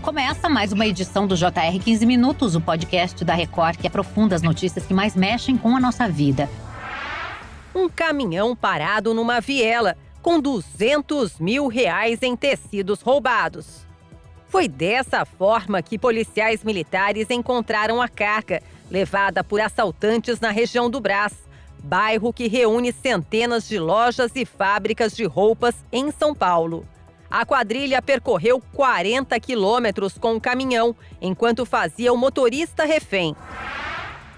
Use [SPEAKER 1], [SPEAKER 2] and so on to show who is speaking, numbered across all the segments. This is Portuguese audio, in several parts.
[SPEAKER 1] Começa mais uma edição do JR 15 Minutos, o podcast da Record que aprofunda as notícias que mais mexem com a nossa vida.
[SPEAKER 2] Um caminhão parado numa viela com R$200 mil em tecidos roubados. Foi dessa forma que policiais militares encontraram a carga, levada por assaltantes na região do Brás, bairro que reúne centenas de lojas e fábricas de roupas em São Paulo. A quadrilha percorreu 40 quilômetros com o caminhão, enquanto fazia o motorista refém.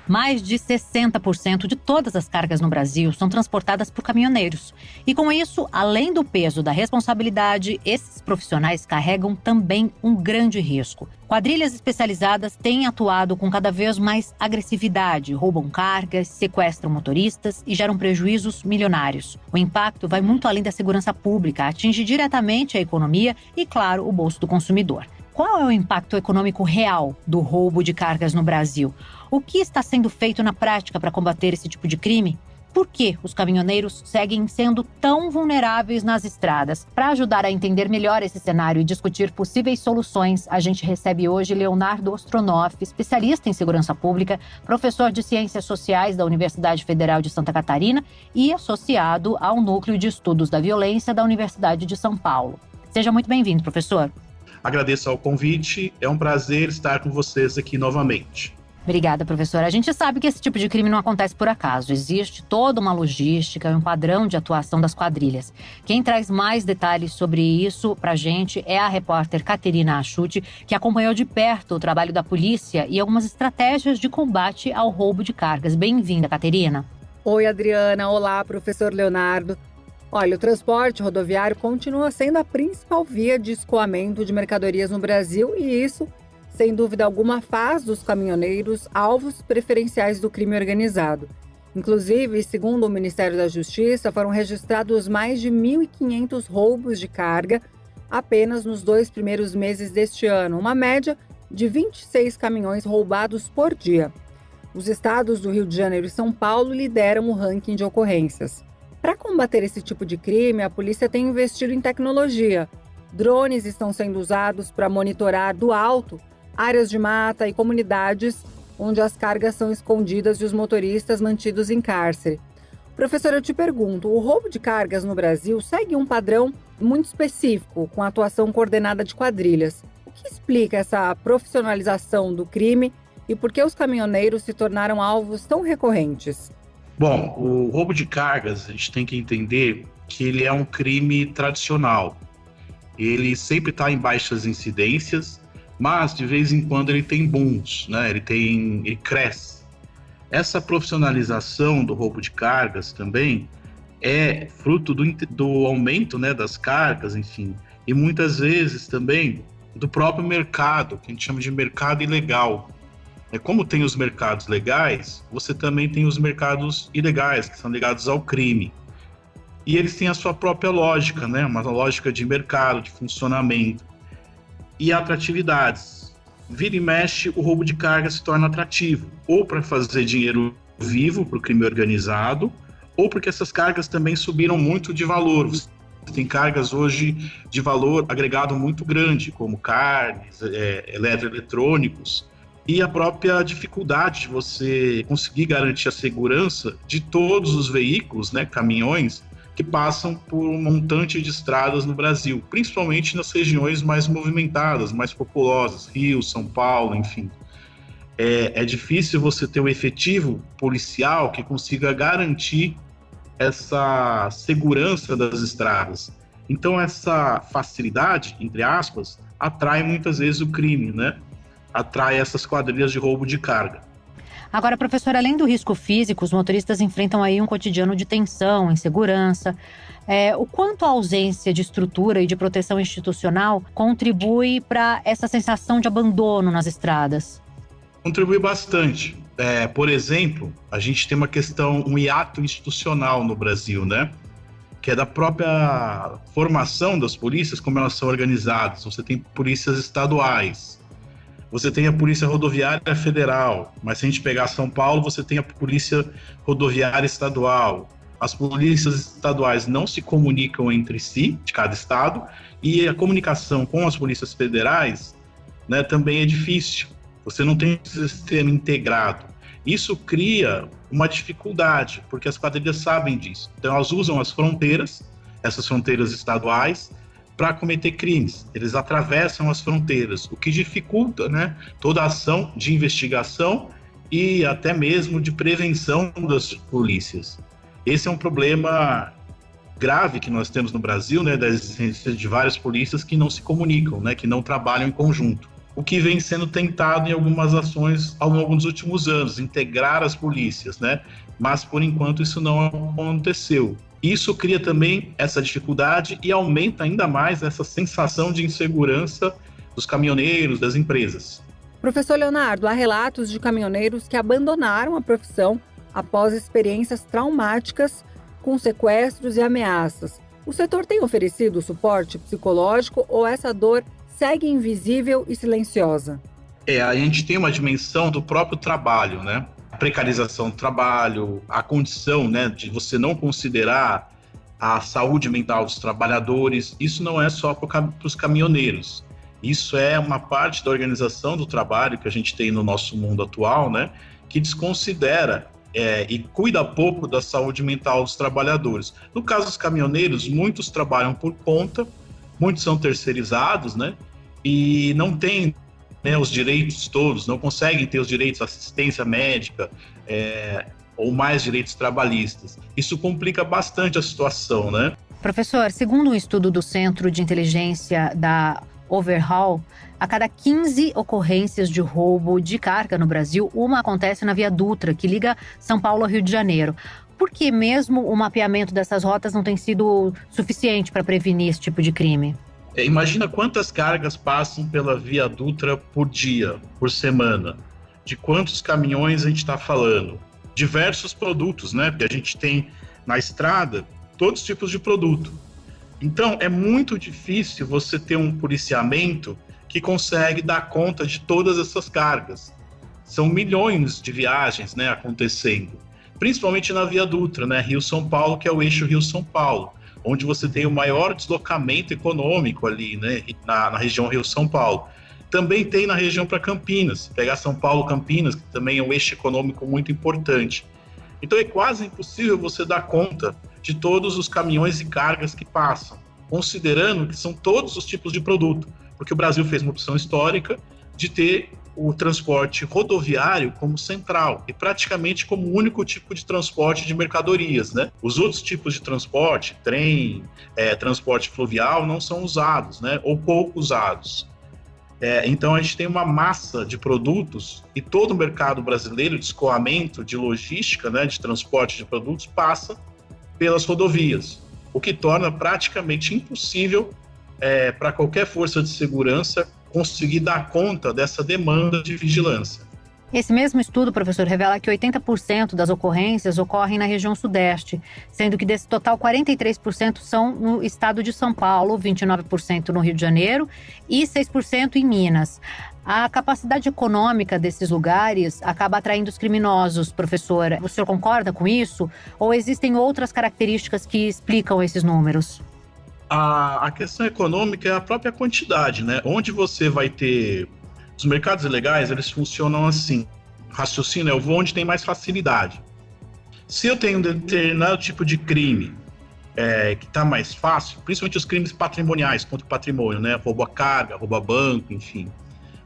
[SPEAKER 1] Mais de 60% de todas as cargas no Brasil são transportadas por caminhoneiros. E com isso, além do peso da responsabilidade, esses profissionais carregam também um grande risco. Quadrilhas especializadas têm atuado com cada vez mais agressividade, roubam cargas, sequestram motoristas e geram prejuízos milionários. O impacto vai muito além da segurança pública, atinge diretamente a economia e, claro, o bolso do consumidor. Qual é o impacto econômico real do roubo de cargas no Brasil? O que está sendo feito na prática para combater esse tipo de crime? Por que os caminhoneiros seguem sendo tão vulneráveis nas estradas? Para ajudar a entender melhor esse cenário e discutir possíveis soluções, a gente recebe hoje Leonardo Ostronoff, especialista em segurança pública, professor de Ciências Sociais da Universidade Federal de Santa Catarina e associado ao Núcleo de Estudos da Violência da Universidade de São Paulo. Seja muito bem-vindo, professor.
[SPEAKER 3] Agradeço ao convite, é um prazer estar com vocês aqui novamente.
[SPEAKER 1] Obrigada, professora. A gente sabe que esse tipo de crime não acontece por acaso. Existe toda uma logística e um padrão de atuação das quadrilhas. Quem traz mais detalhes sobre isso pra gente é a repórter Caterina Achuti, que acompanhou de perto o trabalho da polícia e algumas estratégias de combate ao roubo de cargas. Bem-vinda, Caterina.
[SPEAKER 4] Oi, Adriana. Olá, professor Leonardo. Olha, o transporte rodoviário continua sendo a principal via de escoamento de mercadorias no Brasil e isso, sem dúvida alguma, faz dos caminhoneiros alvos preferenciais do crime organizado. Inclusive, segundo o Ministério da Justiça, foram registrados mais de 1.500 roubos de carga apenas nos 2 primeiros meses deste ano, uma média de 26 caminhões roubados por dia. Os estados do Rio de Janeiro e São Paulo lideram o ranking de ocorrências. Para combater esse tipo de crime, a polícia tem investido em tecnologia. Drones estão sendo usados para monitorar do alto áreas de mata e comunidades onde as cargas são escondidas e os motoristas mantidos em cárcere. Professor, eu te pergunto, o roubo de cargas no Brasil segue um padrão muito específico, com a atuação coordenada de quadrilhas. O que explica essa profissionalização do crime e por que os caminhoneiros se tornaram alvos tão recorrentes?
[SPEAKER 3] Bom, o roubo de cargas, a gente tem que entender que ele é um crime tradicional. Ele sempre está em baixas incidências, mas de vez em quando ele tem booms, né? Ele cresce. Essa profissionalização do roubo de cargas também é fruto do aumento, né, das cargas, enfim, e muitas vezes também do próprio mercado, que a gente chama de mercado ilegal. Como tem os mercados legais, você também tem os mercados ilegais, que são ligados ao crime. E eles têm a sua própria lógica, né? Uma lógica de mercado, de funcionamento. E atratividades. Vira e mexe, o roubo de carga se torna atrativo, ou para fazer dinheiro vivo para o crime organizado, ou porque essas cargas também subiram muito de valor. Você tem cargas hoje de valor agregado muito grande, como carnes, eletroeletrônicos, e a própria dificuldade de você conseguir garantir a segurança de todos os veículos, né, caminhões, que passam por um montante de estradas no Brasil, principalmente nas regiões mais movimentadas, mais populosas, Rio, São Paulo, enfim. É difícil você ter um efetivo policial que consiga garantir essa segurança das estradas. Então, essa facilidade, entre aspas, atrai muitas vezes o crime, né? Atrai essas quadrilhas de roubo de carga.
[SPEAKER 1] Agora, professor, além do risco físico, os motoristas enfrentam aí um cotidiano de tensão, insegurança. O quanto a ausência de estrutura e de proteção institucional contribui para essa sensação de abandono nas estradas?
[SPEAKER 3] Contribui bastante. Por exemplo, a gente tem uma questão, um hiato institucional no Brasil, né? Que é da própria formação das polícias, como elas são organizadas. Você tem polícias estaduais, você tem a Polícia Rodoviária Federal, mas se a gente pegar São Paulo, você tem a Polícia Rodoviária Estadual. As polícias estaduais não se comunicam entre si, de cada estado, e a comunicação com as polícias federais né, também é difícil. Você não tem um sistema integrado. Isso cria uma dificuldade, porque as quadrilhas sabem disso. Então, elas usam as fronteiras, essas fronteiras estaduais, para cometer crimes. Eles atravessam as fronteiras, o que dificulta, né, toda a ação de investigação e até mesmo de prevenção das polícias. Esse é um problema grave que nós temos no Brasil, né, da existência de várias polícias que não se comunicam, né, que não trabalham em conjunto. O que vem sendo tentado em algumas ações ao longo dos últimos anos, integrar as polícias, né? Mas, por enquanto, isso não aconteceu. Isso cria também essa dificuldade e aumenta ainda mais essa sensação de insegurança dos caminhoneiros, das empresas.
[SPEAKER 4] Professor Leonardo, há relatos de caminhoneiros que abandonaram a profissão após experiências traumáticas com sequestros e ameaças. O setor tem oferecido suporte psicológico ou essa dor segue invisível e silenciosa?
[SPEAKER 3] A gente tem uma dimensão do próprio trabalho, né? A precarização do trabalho, a condição, né, de você não considerar a saúde mental dos trabalhadores. Isso não é só para os caminhoneiros. Isso é uma parte da organização do trabalho que a gente tem no nosso mundo atual, né, que desconsidera e cuida pouco da saúde mental dos trabalhadores. No caso dos caminhoneiros, muitos trabalham por conta, muitos são terceirizados, né? E não têm, né, os direitos todos, não conseguem ter os direitos à assistência médica ou mais direitos trabalhistas. Isso complica bastante a situação, né?
[SPEAKER 1] Professor, segundo um estudo do Centro de Inteligência da Overhaul, a cada 15 ocorrências de roubo de carga no Brasil, uma acontece na Via Dutra, que liga São Paulo ao Rio de Janeiro. Por que mesmo o mapeamento dessas rotas não tem sido suficiente para prevenir esse tipo de crime?
[SPEAKER 3] Imagina quantas cargas passam pela Via Dutra por dia, por semana. De quantos caminhões a gente está falando? Diversos produtos, né? Porque a gente tem na estrada todos os tipos de produto. Então, é muito difícil você ter um policiamento que consegue dar conta de todas essas cargas. São milhões de viagens, né, acontecendo. Principalmente na Via Dutra, né, Rio-São Paulo, que é o eixo Rio-São Paulo, onde você tem o maior deslocamento econômico ali, né, na região Rio-São Paulo. Também tem na região para Campinas, pegar São Paulo-Campinas, que também é um eixo econômico muito importante. Então é quase impossível você dar conta de todos os caminhões e cargas que passam, considerando que são todos os tipos de produto, porque o Brasil fez uma opção histórica de ter o transporte rodoviário como central e praticamente como o único tipo de transporte de mercadorias, né? Os outros tipos de transporte, trem, transporte fluvial, não são usados, né? Ou pouco usados. Então a gente tem uma massa de produtos e todo o mercado brasileiro de escoamento, de logística, né, de transporte de produtos passa pelas rodovias, o que torna praticamente impossível para qualquer força de segurança conseguir dar conta dessa demanda de vigilância.
[SPEAKER 1] Esse mesmo estudo, professor, revela que 80% das ocorrências ocorrem na região sudeste, sendo que desse total 43% são no estado de São Paulo, 29% no Rio de Janeiro e 6% em Minas. A capacidade econômica desses lugares acaba atraindo os criminosos, professor. O senhor concorda com isso? Ou existem outras características que explicam esses números?
[SPEAKER 3] A questão econômica é a própria quantidade, né? Onde você vai ter... Os mercados ilegais, eles funcionam assim. O raciocínio eu vou onde tem mais facilidade. Se eu tenho um determinado tipo de crime que está mais fácil, principalmente os crimes patrimoniais contra o patrimônio, né? Roubo a carga, roubo a banco, enfim,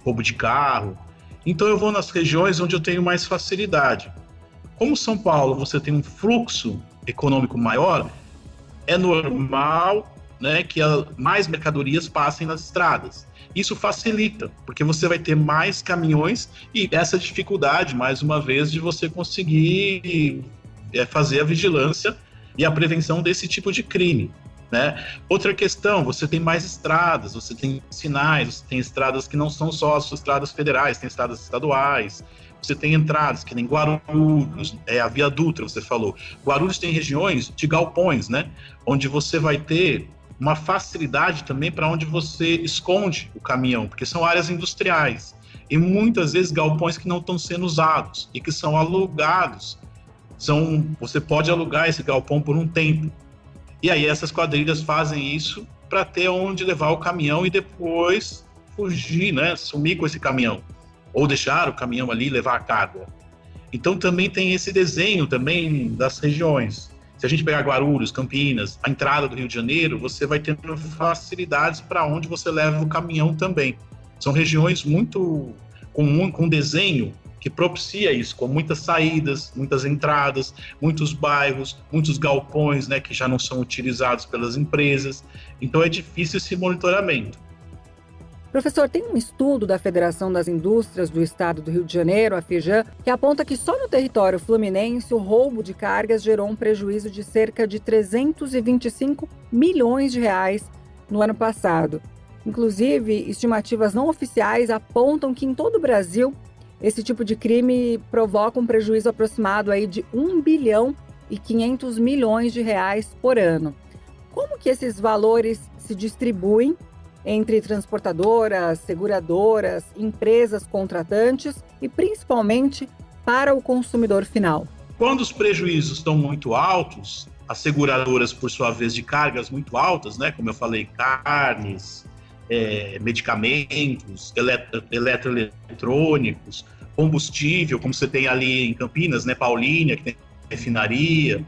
[SPEAKER 3] roubo de carro. Então eu vou nas regiões onde eu tenho mais facilidade. Como São Paulo, você tem um fluxo econômico maior, é normal, né, que mais mercadorias passem nas estradas. Isso facilita, porque você vai ter mais caminhões e essa dificuldade, mais uma vez, de você conseguir fazer a vigilância e a prevenção desse tipo de crime, né? Outra questão, você tem mais estradas, você tem sinais, você tem estradas que não são só as estradas federais, tem estradas estaduais, você tem entradas, que nem Guarulhos, a Via Dutra, você falou. Guarulhos tem regiões de galpões, né? Onde você vai ter uma facilidade também para onde você esconde o caminhão, porque são áreas industriais e muitas vezes galpões que não estão sendo usados e que são alugados. Você pode alugar esse galpão por um tempo. E aí essas quadrilhas fazem isso para ter onde levar o caminhão e depois fugir, né? Sumir com esse caminhão. Ou deixar o caminhão ali levar a carga. Então também tem esse desenho também das regiões. Se a gente pegar Guarulhos, Campinas, a entrada do Rio de Janeiro, você vai tendo facilidades para onde você leva o caminhão também. São regiões muito com desenho que propicia isso, com muitas saídas, muitas entradas, muitos bairros, muitos galpões, né, que já não são utilizados pelas empresas. Então é difícil esse monitoramento.
[SPEAKER 4] Professor, tem um estudo da Federação das Indústrias do Estado do Rio de Janeiro, a FEJAM, que aponta que só no território fluminense o roubo de cargas gerou um prejuízo de cerca de 325 milhões de reais no ano passado. Inclusive, estimativas não oficiais apontam que em todo o Brasil esse tipo de crime provoca um prejuízo aproximado aí de 1 bilhão e 500 milhões de reais por ano. Como que esses valores se distribuem entre transportadoras, seguradoras, empresas contratantes e principalmente para o consumidor final?
[SPEAKER 3] Quando os prejuízos estão muito altos, as seguradoras, por sua vez, de cargas muito altas, né, como eu falei, carnes, medicamentos, eletroeletrônicos, combustível, como você tem ali em Campinas, né, Paulínia, que tem refinaria,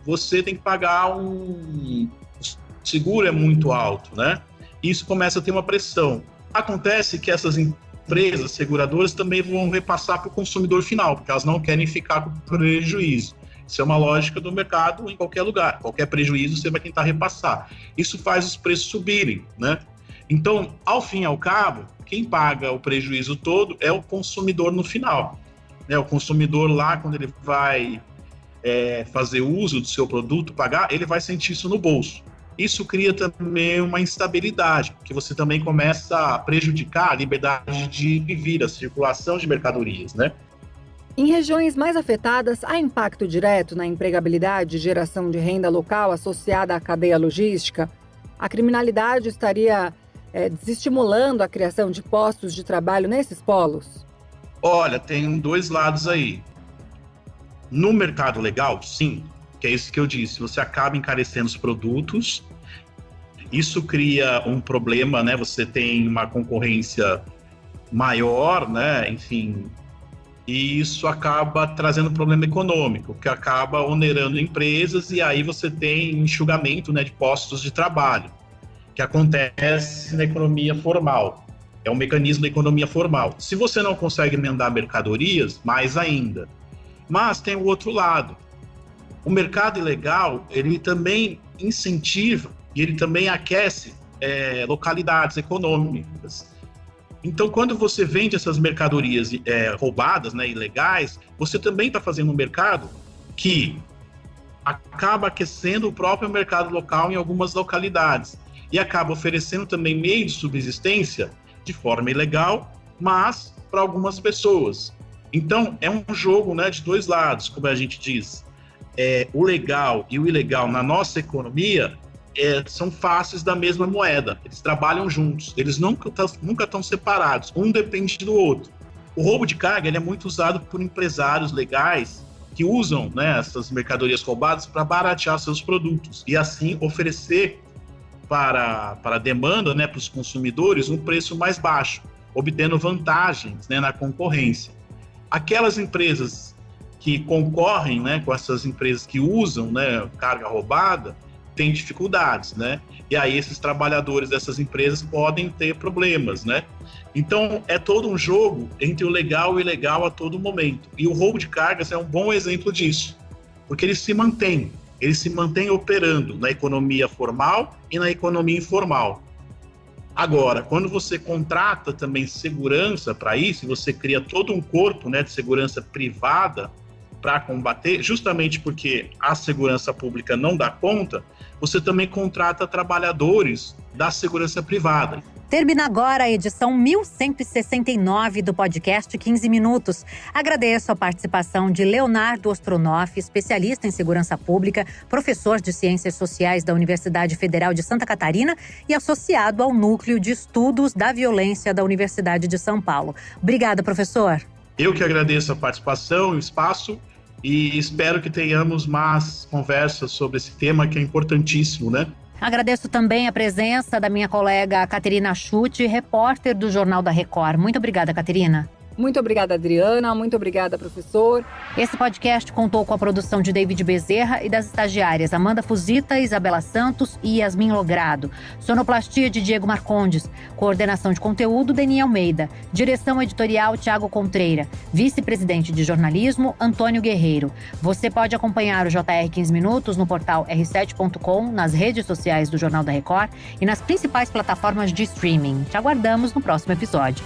[SPEAKER 3] você tem que pagar o seguro é muito alto, né? Isso começa a ter uma pressão. Acontece que essas empresas seguradoras também vão repassar para o consumidor final, porque elas não querem ficar com prejuízo. Isso é uma lógica do mercado em qualquer lugar. Qualquer prejuízo você vai tentar repassar. Isso faz os preços subirem, né? Então, ao fim e ao cabo, quem paga o prejuízo todo é o consumidor no final. Né? O consumidor lá, quando ele vai fazer uso do seu produto, pagar, ele vai sentir isso no bolso. Isso cria também uma instabilidade, porque você também começa a prejudicar a liberdade de vir, a circulação de mercadorias, né?
[SPEAKER 4] Em regiões mais afetadas, há impacto direto na empregabilidade e geração de renda local associada à cadeia logística? A criminalidade estaria desestimulando a criação de postos de trabalho nesses polos?
[SPEAKER 3] Olha, tem dois lados aí. No mercado legal, sim, que é isso que eu disse, você acaba encarecendo os produtos, isso cria um problema, né? Você tem uma concorrência maior, né? Enfim, e isso acaba trazendo problema econômico, que acaba onerando empresas, e aí você tem enxugamento, né, de postos de trabalho, que acontece na economia formal. É um mecanismo da economia formal. Se você não consegue emendar mercadorias, mais ainda. Mas tem o outro lado. O mercado ilegal, ele também incentiva e ele também aquece localidades econômicas. Então, quando você vende essas mercadorias roubadas, né, ilegais, você também está fazendo um mercado que acaba aquecendo o próprio mercado local em algumas localidades e acaba oferecendo também meio de subsistência de forma ilegal, mas para algumas pessoas. Então, é um jogo, né, de dois lados, como a gente diz. O legal e o ilegal na nossa economia são faces da mesma moeda. Eles trabalham juntos, eles nunca estão separados, um depende do outro. O roubo de carga ele é muito usado por empresários legais que usam, né, essas mercadorias roubadas para baratear seus produtos e assim oferecer para a demanda, né, para os consumidores, um preço mais baixo, obtendo vantagens, né, na concorrência. Aquelas empresas que concorrem, né, com essas empresas que usam, né, carga roubada, têm dificuldades, né? E aí esses trabalhadores dessas empresas podem ter problemas, né? Então é todo um jogo entre o legal e o ilegal a todo momento. E o roubo de cargas é um bom exemplo disso, porque ele se mantém operando na economia formal e na economia informal. Agora, quando você contrata também segurança para isso, você cria todo um corpo, né, de segurança privada para combater, justamente porque a segurança pública não dá conta, você também contrata trabalhadores da segurança privada.
[SPEAKER 1] Termina agora a edição 1169 do podcast 15 Minutos. Agradeço a participação de Leonardo Ostronoff, especialista em segurança pública, professor de Ciências Sociais da Universidade Federal de Santa Catarina e associado ao Núcleo de Estudos da Violência da Universidade de São Paulo. Obrigada, professor.
[SPEAKER 3] Eu que agradeço a participação e o espaço e espero que tenhamos mais conversas sobre esse tema que é importantíssimo, né?
[SPEAKER 1] Agradeço também a presença da minha colega Caterina Schutte, repórter do Jornal da Record. Muito obrigada, Caterina.
[SPEAKER 4] Muito obrigada, Adriana. Muito obrigada, professor.
[SPEAKER 1] Esse podcast contou com a produção de David Bezerra e das estagiárias Amanda Fusita, Isabela Santos e Yasmin Logrado. Sonoplastia de Diego Marcondes. Coordenação de conteúdo, Deni Almeida. Direção editorial, Tiago Contreira. Vice-presidente de jornalismo, Antônio Guerreiro. Você pode acompanhar o JR 15 Minutos no portal r7.com, nas redes sociais do Jornal da Record e nas principais plataformas de streaming. Te aguardamos no próximo episódio.